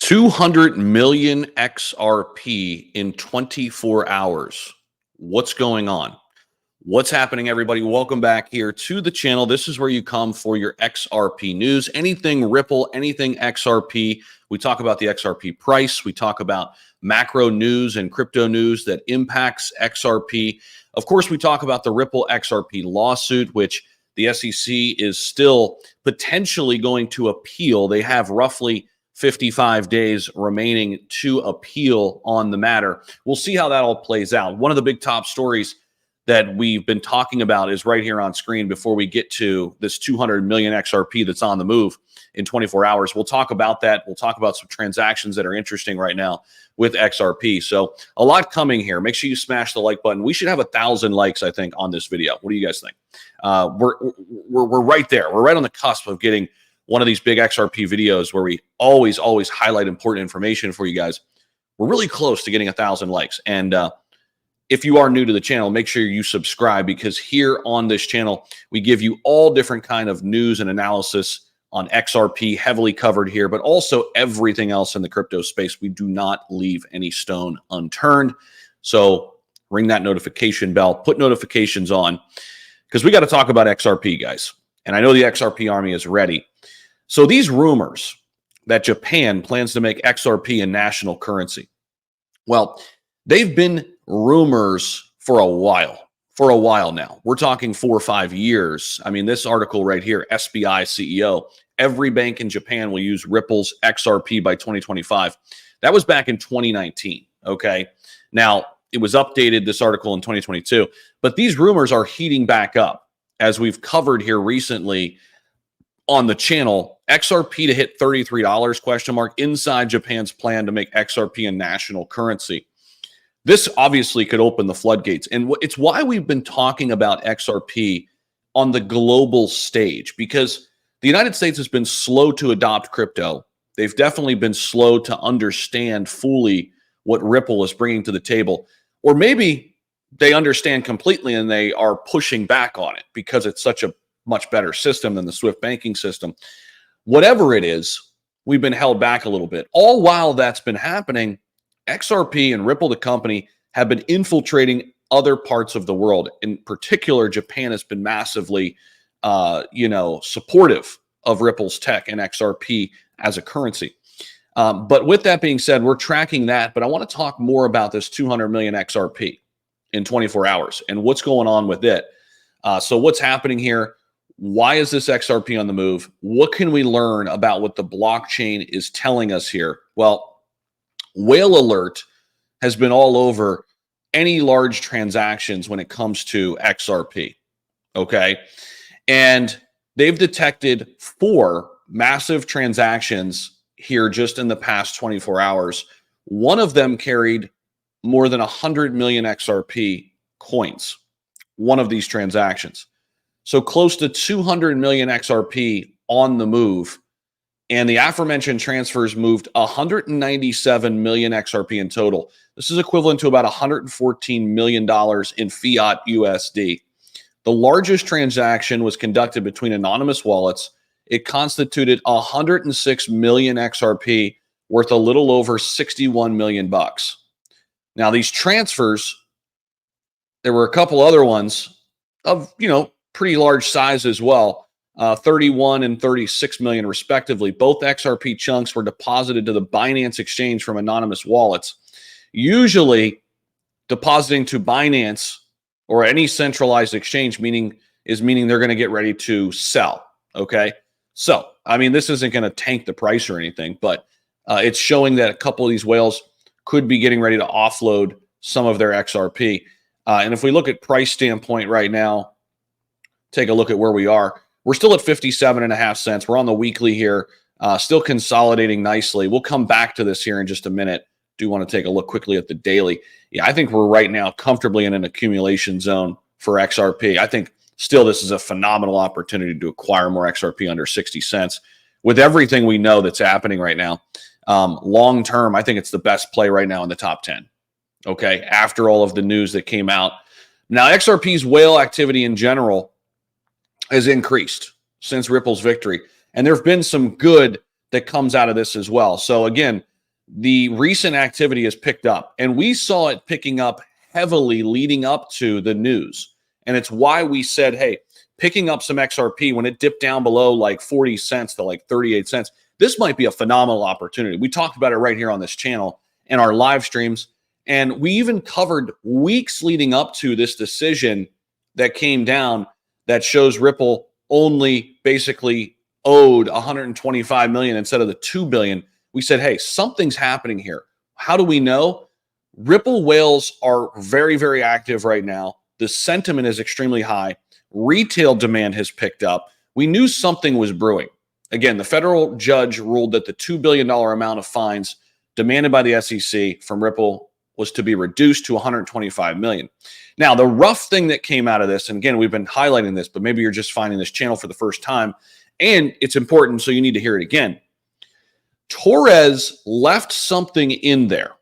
200 million XRP in 24 hours. What's going on? What's happening, everybody? Welcome back here to the channel. This is where you come for your XRP news. Anything Ripple, anything XRP. We talk about the XRP price. We talk about macro news and crypto news that impacts XRP. Of course, we talk about the Ripple XRP lawsuit, which the SEC is still potentially going to appeal. They have roughly 55 days remaining to appeal on the matter. We'll see how that all plays out. One of the big top stories that we've been talking about is right here on screen before we get to this 200 million XRP that's on the move in 24 hours. We'll talk about that. We'll talk about some transactions that are interesting right now with XRP. So a lot coming here. Make sure you smash the like button. We should have 1,000 likes, I think, on this video. What do you guys think? We're right there. We're right on the cusp of getting one of these big XRP videos where we always highlight important information for you guys. We're really close to getting 1,000 likes. And if you are new to the channel, make sure you subscribe, because here on this channel, we give you all different kind of news and analysis on XRP, heavily covered here, but also everything else in the crypto space. We do not leave any stone unturned. So ring that notification bell, put notifications on, because we got to talk about XRP, guys. And I know the XRP army is ready. So these rumors that Japan plans to make XRP a national currency, well, they've been rumors for a while now. We're talking 4 or 5 years. I mean, this article right here, SBI CEO, every bank in Japan will use Ripple's XRP by 2025. That was back in 2019, okay? Now, it was updated, this article, in 2022, but these rumors are heating back up, as we've covered here recently on the channel. XRP to hit $33 inside Japan's plan to make XRP a national currency. This obviously could open the floodgates, and it's why we've been talking about XRP on the global stage, because the United States has been slow to adopt crypto. They've definitely been slow to understand fully what Ripple is bringing to the table, or maybe they understand completely and they are pushing back on it because it's such a much better system than the Swift banking system. Whatever it is, we've been held back a little bit. All while that's been happening, XRP and Ripple, the company, have been infiltrating other parts of the world. In particular, Japan has been massively, supportive of Ripple's tech and XRP as a currency. But with that being said, we're tracking that. But I want to talk more about this 200 million XRP in 24 hours and what's going on with it. So what's happening here? Why is this XRP on the move? What can we learn about what the blockchain is telling us here? Well, Whale Alert has been all over any large transactions when it comes to XRP, okay? And they've detected 4 massive transactions here just in the past 24 hours. One of them carried more than 100 million XRP coins, one of these transactions. So close to 200 million XRP on the move. And the aforementioned transfers moved 197 million XRP in total. This is equivalent to about $114 million in fiat USD. The largest transaction was conducted between anonymous wallets. It constituted 106 million XRP, worth a little over 61 million bucks. Now, these transfers, there were a couple other ones of, pretty large size as well. 31 and 36 million respectively. Both XRP chunks were deposited to the Binance exchange from anonymous wallets. Usually, depositing to Binance or any centralized exchange meaning they're going to get ready to sell. Okay, so I mean, this isn't going to tank the price or anything, but it's showing that a couple of these whales could be getting ready to offload some of their XRP. And if we look at price standpoint right now, take a look at where we are. We're still at 57.5 cents. We're on the weekly here, still consolidating nicely. We'll come back to this here in just a minute. Do want to take a look quickly at the daily. Yeah, I think we're right now comfortably in an accumulation zone for XRP. I think still this is a phenomenal opportunity to acquire more XRP under 60 cents. With everything we know that's happening right now, long term, I think it's the best play right now in the top 10. Okay, after all of the news that came out. Now, XRP's whale activity in general has increased since Ripple's victory. And there have been some good that comes out of this as well. So again, the recent activity has picked up, and we saw it picking up heavily leading up to the news. And it's why we said, hey, picking up some XRP when it dipped down below like 40 cents to like 38 cents, this might be a phenomenal opportunity. We talked about it right here on this channel in our live streams. And we even covered weeks leading up to this decision that came down that shows Ripple only basically owed 125 million instead of the 2 billion. We said, hey, something's happening here. How do we know? Ripple whales are very, very active right now. The sentiment is extremely high. Retail demand has picked up. We knew something was brewing. Again, the federal judge ruled that the $2 billion amount of fines demanded by the SEC from Ripple was to be reduced to 125 million. Now, the rough thing that came out of this, and again, we've been highlighting this, but maybe you're just finding this channel for the first time, and it's important, so you need to hear it again. Torres left something in there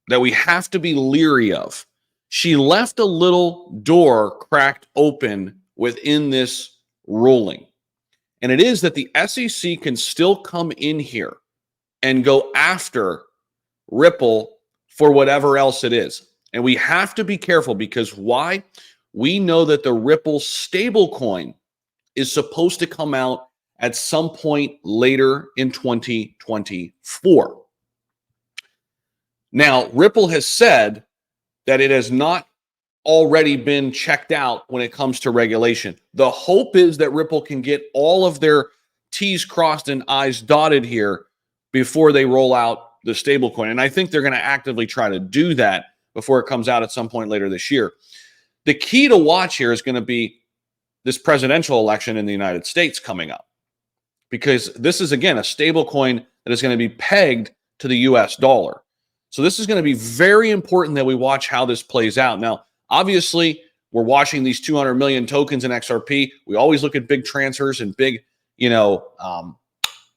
that we have to be leery of. She left a little door cracked open within this ruling. And it is that the SEC can still come in here and go after Ripple for whatever else it is. And we have to be careful because why? We know that the Ripple stablecoin is supposed to come out at some point later in 2024. Now, Ripple has said that it has not already been checked out when it comes to regulation. The hope is that Ripple can get all of their T's crossed and I's dotted here before they roll out the stablecoin. And I think they're going to actively try to do that before it comes out at some point later this year. The key to watch here is going to be this presidential election in the United States coming up, because this is, again, a stablecoin that is going to be pegged to the US dollar. So this is going to be very important that we watch how this plays out. Now, obviously, we're watching these 200 million tokens in XRP. We always look at big transfers and big,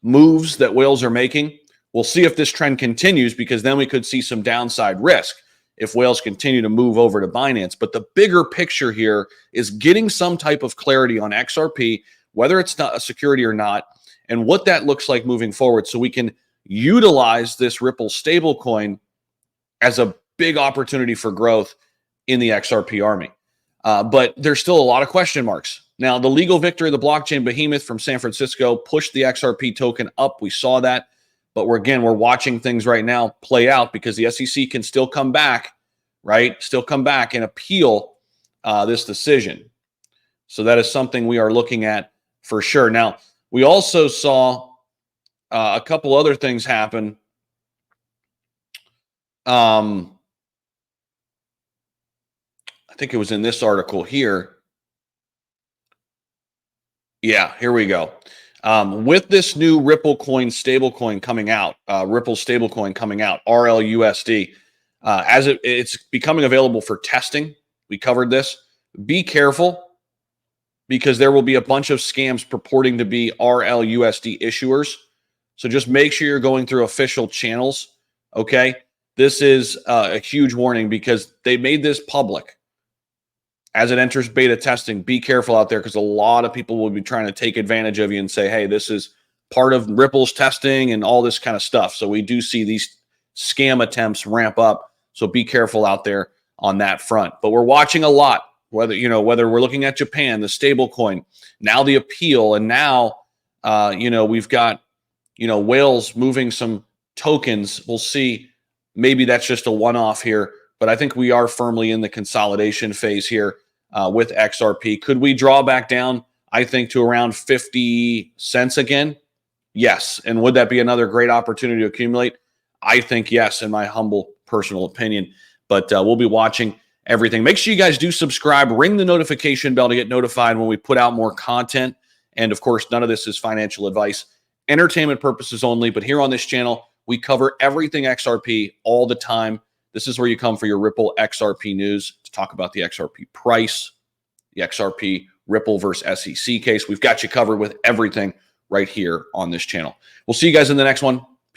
moves that whales are making. We'll see if this trend continues, because then we could see some downside risk if whales continue to move over to Binance. But the bigger picture here is getting some type of clarity on XRP, whether it's not a security or not, and what that looks like moving forward, so we can utilize this Ripple stablecoin as a big opportunity for growth in the XRP army. But there's still a lot of question marks. Now, the legal victory of the blockchain behemoth from San Francisco pushed the XRP token up. We saw that. But we're watching things right now play out, because the SEC can still come back, right? Still come back and appeal this decision. So that is something we are looking at for sure. Now, we also saw a couple other things happen. I think it was in this article here. Yeah, here we go. With this new Ripple coin stablecoin coming out, Ripple stablecoin coming out, RLUSD, as it's becoming available for testing. We covered this. Be careful, because there will be a bunch of scams purporting to be RLUSD issuers. So just make sure you're going through official channels, okay? This is a huge warning, because they made this public. As it enters beta testing, be careful out there, because a lot of people will be trying to take advantage of you and say, hey, this is part of Ripple's testing and all this kind of stuff. So we do see these scam attempts ramp up. So be careful out there on that front. But we're watching a lot, whether we're looking at Japan, the stable coin, now the appeal, and now, we've got, whales moving some tokens. We'll see. Maybe that's just a one-off here. But I think we are firmly in the consolidation phase here with XRP. Could we draw back down, I think, to around 50 cents again? Yes. And would that be another great opportunity to accumulate? I think yes, in my humble personal opinion. But we'll be watching everything. Make sure you guys do subscribe. Ring the notification bell to get notified when we put out more content. And, of course, none of this is financial advice. Entertainment purposes only. But here on this channel, we cover everything XRP all the time. This is where you come for your Ripple XRP news to talk about the XRP price, the XRP Ripple versus SEC case. We've got you covered with everything right here on this channel. We'll see you guys in the next one.